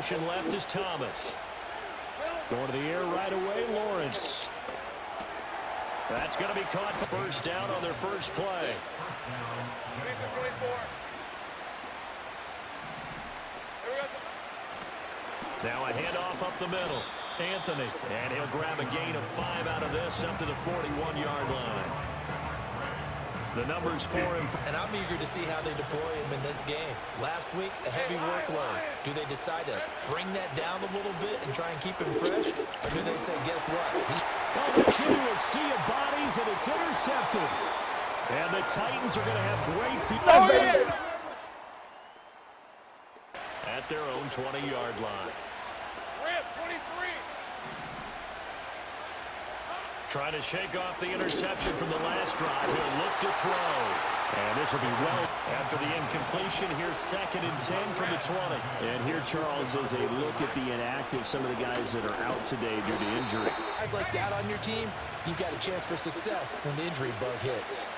motion left is Thomas. Going to the air right away, Lawrence. That's going to be caught. First down on their first play. Now a handoff up the middle. Anthony, and he'll grab a gain of 5 out of this up to the 41-yard line. The numbers for him. And I'm eager to see how they deploy him in this game. Last week, a heavy workload. Do they decide to bring that down a little bit and try and keep him fresh? Or do they say, guess what? That's into a sea of bodies, and it's intercepted. And the Titans are going to have great field at their own 20-yard line. Trying to shake off the interception from the last drive. He'll look to throw. And this will be well after the incompletion. Here's 2nd and 10 from the 20. And here, Charles, is a look at the inactive, some of the guys that are out today due to injury. Guys like that on your team, you've got a chance for success when the injury bug hits.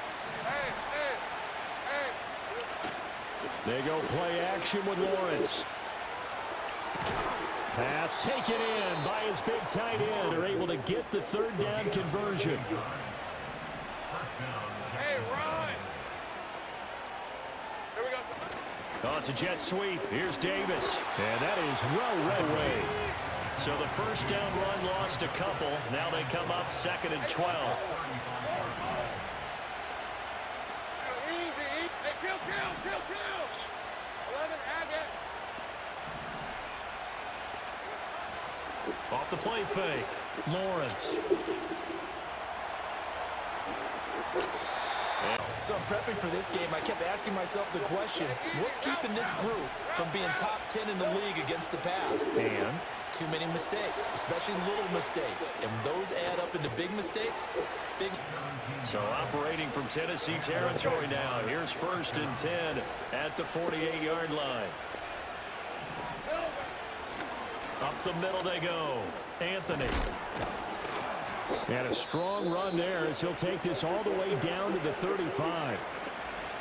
They go play action with Lawrence. Pass taken in by his big tight end. They're able to get the 3rd down conversion. Hey, Ryan. Here we go. Oh, it's a jet sweep. Here's Davis. And that is well read away. So the first down run lost a couple. Now they come up 2nd and 12. Easy. Hey, kill. 11, Agate. Off the play fake. Lawrence. So I'm prepping for this game. I kept asking myself the question, what's keeping this group from being top 10 in the league against the pass? And too many mistakes, especially little mistakes. And those add up into big mistakes. So operating from Tennessee territory now. Here's 1st and 10 at the 48-yard line. Up the middle they go. Anthony. And a strong run there as he'll take this all the way down to the 35.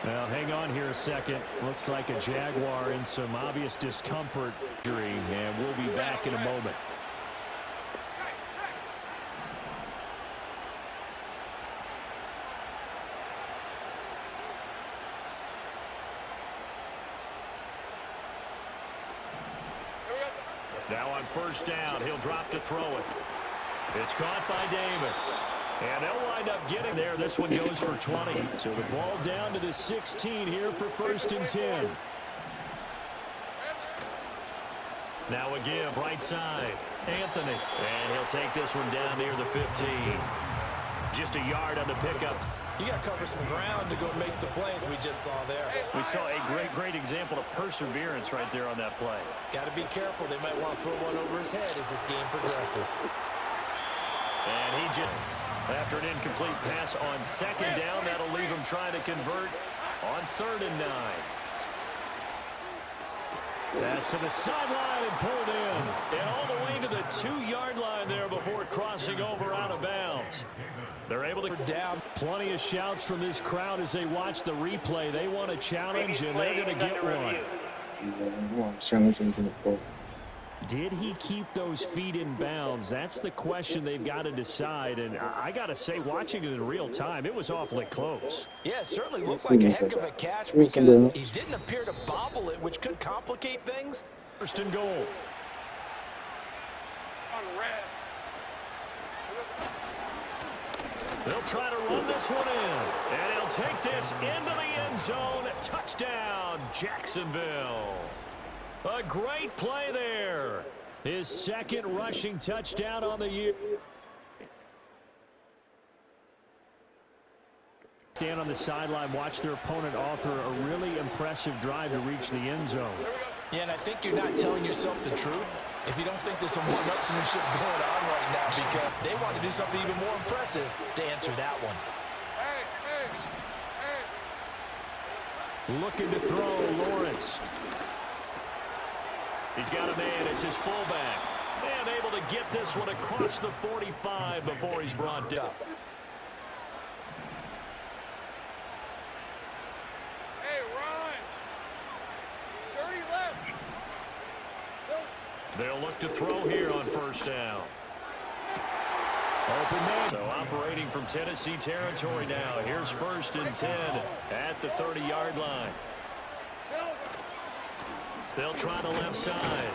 Well, hang on here a second. Looks like a Jaguar in some obvious discomfort injury, and we'll be back in a moment. Now on 1st down, he'll drop to throw it. It's caught by Davis. And they'll wind up getting there. This one goes for 20. So the ball down to the 16 here for 1st and 10. Now a give right side. Anthony. And he'll take this one down near the 15. Just a yard on the pickup. You got to cover some ground to go make the plays we just saw there. We saw a great example of perseverance right there on that play. Got to be careful. They might want to throw one over his head as this game progresses. And he just, after an incomplete pass on 2nd down, that'll leave him trying to convert on 3rd and 9. Pass to the sideline and pulled in. And all the way to the 2-yard line there before crossing over out of bounds. They're able to down. Plenty of shouts from this crowd as they watch the replay. They want a challenge, and they're going to get one. Did he keep those feet in bounds? That's the question they've got to decide. And I got to say, watching it in real time, it was awfully close. Yeah, it certainly looked like a heck of a catch because he didn't appear to bobble it, which could complicate things. 1st and goal. They'll try to run this one in. And he'll take this into the end zone. Touchdown, Jacksonville. A great play there. His 2nd rushing touchdown on the year. Stand on the sideline, watch their opponent author a really impressive drive to reach the end zone. Yeah, and I think you're not telling yourself the truth if you don't think there's some one-upsmanship going on right now, because they want to do something even more impressive to answer that one. Looking to throw, Lawrence. He's got a man. It's his fullback. And able to get this one across the 45 before he's brought down. Hey, Ron. 30 left. They'll look to throw here on first down. Open man. So operating from Tennessee territory now. Here's 1st and 10 at the 30-yard line. They'll try the left side.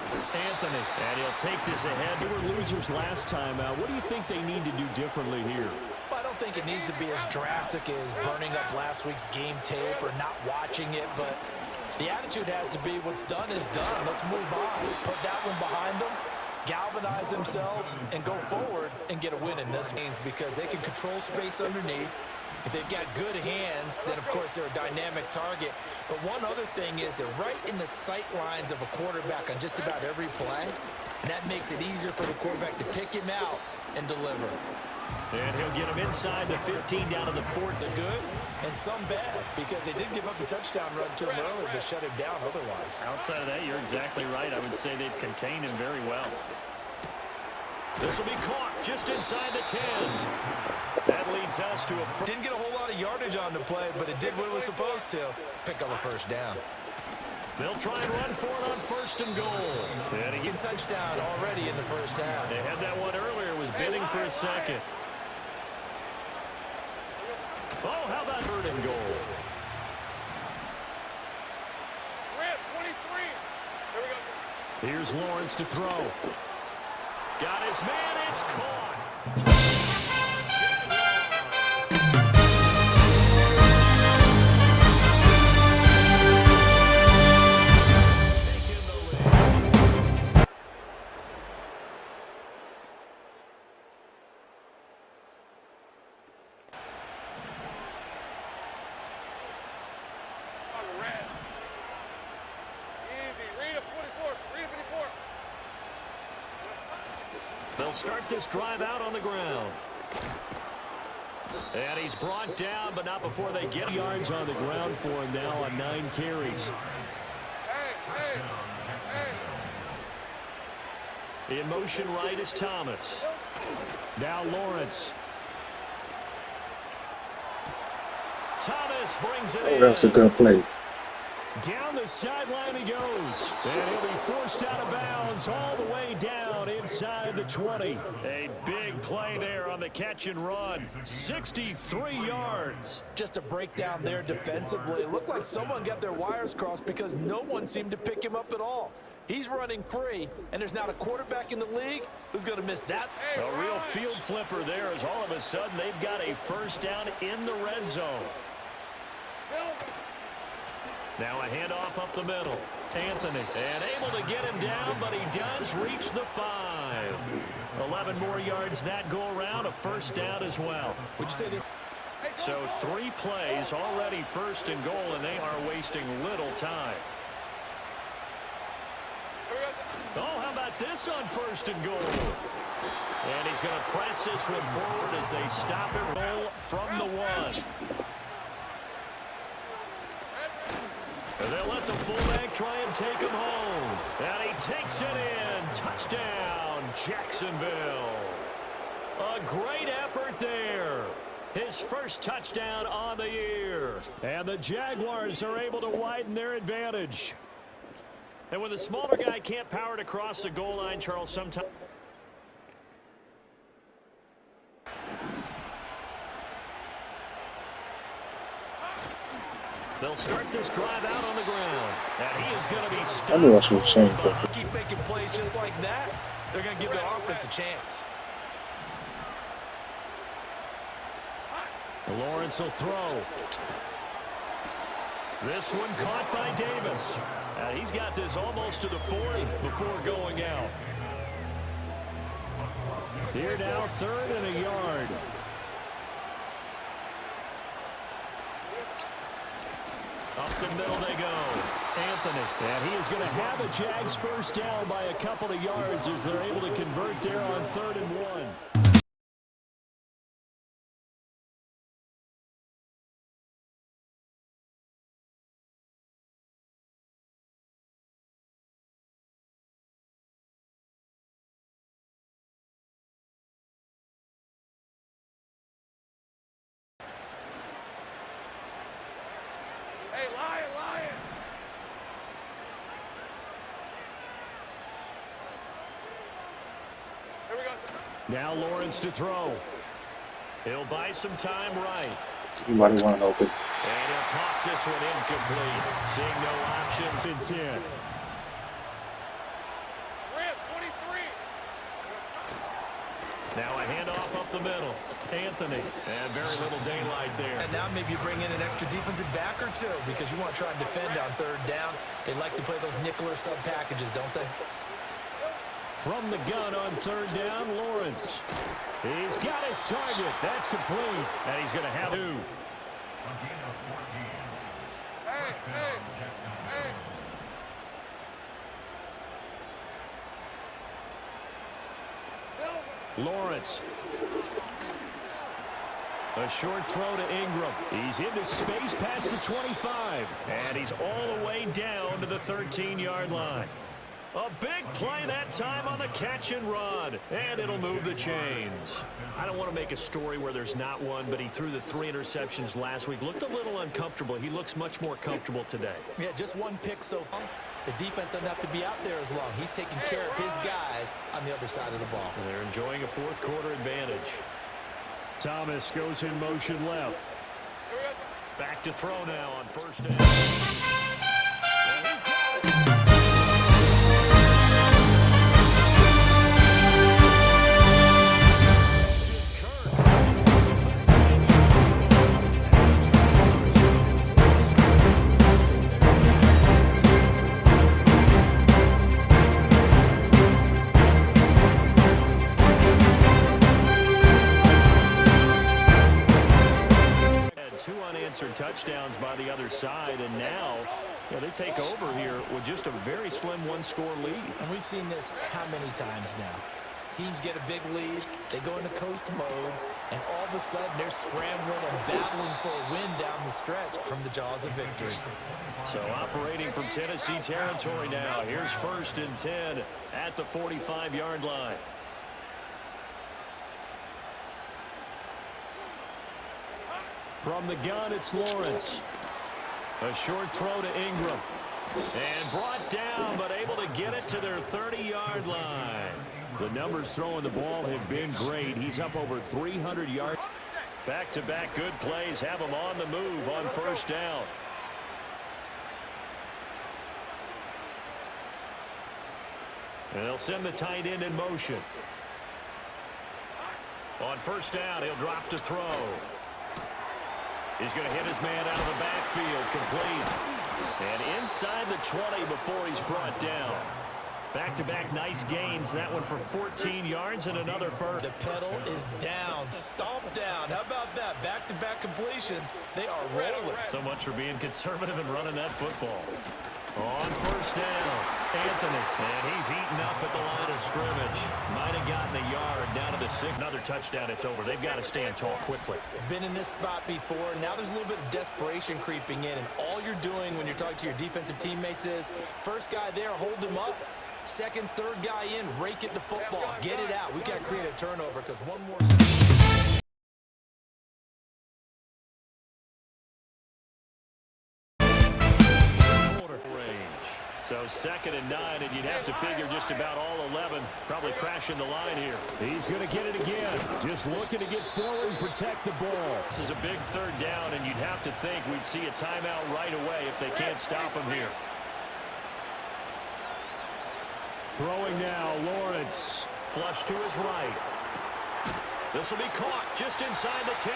Anthony. And he'll take this ahead. They were losers last time out. What do you think they need to do differently here? Well, I don't think it needs to be as drastic as burning up last week's game tape or not watching it, but the attitude has to be what's done is done. Let's move on. Put that one behind them, galvanize themselves, and go forward and get a win in this one. Because they can control space underneath. If they've got good hands, then, of course, they're a dynamic target. But one other thing is they're right in the sight lines of a quarterback on just about every play, and that makes it easier for the quarterback to pick him out and deliver. And he'll get him inside the 15 down to the 4. The good and some bad, because they did give up the touchdown run to him earlier to shut him down otherwise. Outside of that, you're exactly right. I would say they've contained him very well. This will be caught just inside the 10. That leads us to a... Didn't get a whole lot of yardage on the play, but it did what it was supposed to. Pick up a first down. They'll try and run for it on 1st and goal. And he gets touchdown already in the first half. They had that one earlier, was bidding for a second. Oh, how about 3rd and goal? Red 23. Here we go. Here's Lawrence to throw. Got his man, it's caught. They'll start this drive out on the ground. And he's brought down, but not before they get yards on the ground for him now on 9 carries. In motion right is Thomas. Now Lawrence. Thomas brings it in. That's a good play. Down the sideline he goes. And he'll be forced out of bounds all the way down inside the 20. A big play there on the catch and run. 63 yards. Just a breakdown there defensively. It looked like someone got their wires crossed because no one seemed to pick him up at all. He's running free, and there's not a quarterback in the league who's going to miss that. A real field flipper there as all of a sudden they've got a first down in the red zone. Now a handoff up the middle. Anthony, and able to get him down, but he does reach the 5. 11 more yards that go around, a first down as well. Would you say this? So 3 plays already 1st and goal, and they are wasting little time. Oh, how about this on 1st and goal? And he's going to press this one forward as they stop it roll from the 1. And they'll let the fullback try and take him home. And he takes it in. Touchdown, Jacksonville. A great effort there. His first touchdown on the year. And the Jaguars are able to widen their advantage. And when the smaller guy can't power it across the goal line, Charles, sometimes... They'll start this drive out on the ground. And he is going to be stopped. I knew I should have changed that. Keep making plays just like that, they're going to give their offense a chance. Lawrence will throw. This one caught by Davis. He's got this almost to the 40 before going out. Here now, 3rd and a yard. Up the middle they go. Anthony. And he is going to have a Jags first down by a couple of yards as they're able to convert there on 3rd and 1. Here we go. Now Lawrence to throw. He'll buy some time right. Anybody want to open? And he'll toss this one incomplete. Seeing no options in 10. Red, 23. Now a handoff up the middle. Anthony. And very little daylight there. And now maybe you bring in an extra defensive back or two because you want to try and defend on third down. They like to play those nickel or sub packages, don't they? From the gun on third down, Lawrence. He's got his target. That's complete. And he's going to have two. Hey, hey, hey. Silver. Lawrence. A short throw to Ingram. He's into space past the 25. And he's all the way down to the 13-yard line. A big play that time on the catch and run. And it'll move the chains. I don't want to make a story where there's not one, but he threw the 3 interceptions last week. Looked a little uncomfortable. He looks much more comfortable today. Yeah, just one pick so far. The defense doesn't have to be out there as long. He's taking care of his guys on the other side of the ball. And they're enjoying a fourth quarter advantage. Thomas goes in motion left. Back to throw now on first down. And he's got it. Touchdowns by the other side, and now they take over here with just a very slim one-score lead. And we've seen this how many times now? Teams get a big lead, they go into coast mode, and all of a sudden they're scrambling and battling for a win down the stretch from the jaws of victory. So operating from Tennessee territory now. Here's first and 10 at the 45-yard line. From the gun, it's Lawrence. A short throw to Ingram. And brought down, but able to get it to their 30-yard line. The numbers throwing the ball have been great. He's up over 300 yards. Back-to-back good plays have him on the move on first down. And they'll send the tight end in motion. On first down, he'll drop to throw. He's going to hit his man out of the backfield, complete. And inside the 20 before he's brought down. Back-to-back nice gains. That one for 14 yards and another first. The pedal is down, stomped down. How about that? Back-to-back completions. They are rolling. So much for being conservative and running that football. On first down, Anthony. And he's eaten up at the line of scrimmage. Might have gotten a yard down to the 6. Another touchdown, it's over. They've got to stand tall quickly. Been in this spot before. Now there's a little bit of desperation creeping in. And all you're doing when you're talking to your defensive teammates is, first guy there, hold him up. Second, third guy in, rake at the football. Get it out. We've got to create a turnover because one more. So 2nd and 9, and you'd have to figure just about all 11 probably crashing the line here. He's going to get it again. Just looking to get forward and protect the ball. This is a big third down, and you'd have to think we'd see a timeout right away if they can't stop him here. Throwing now, Lawrence. Flush to his right. This will be caught just inside the 10.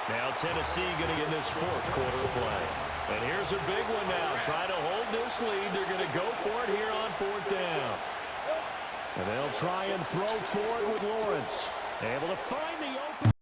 Now Tennessee going to get this fourth quarter of play. And here's a big one now. Try to hold this lead. They're going to go for it here on fourth down. And they'll try and throw forward with Lawrence. Able to find the open.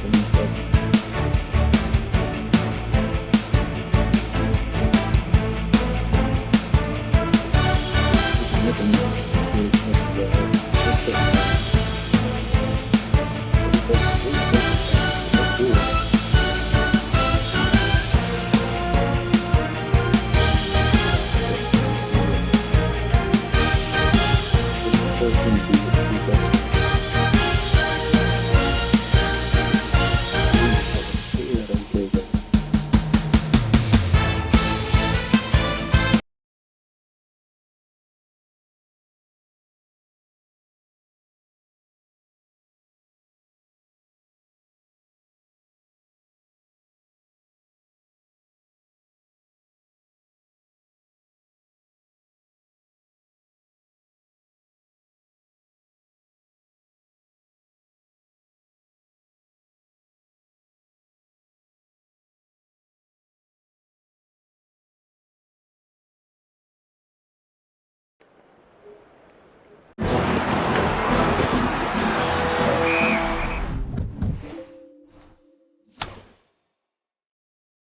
defense, and so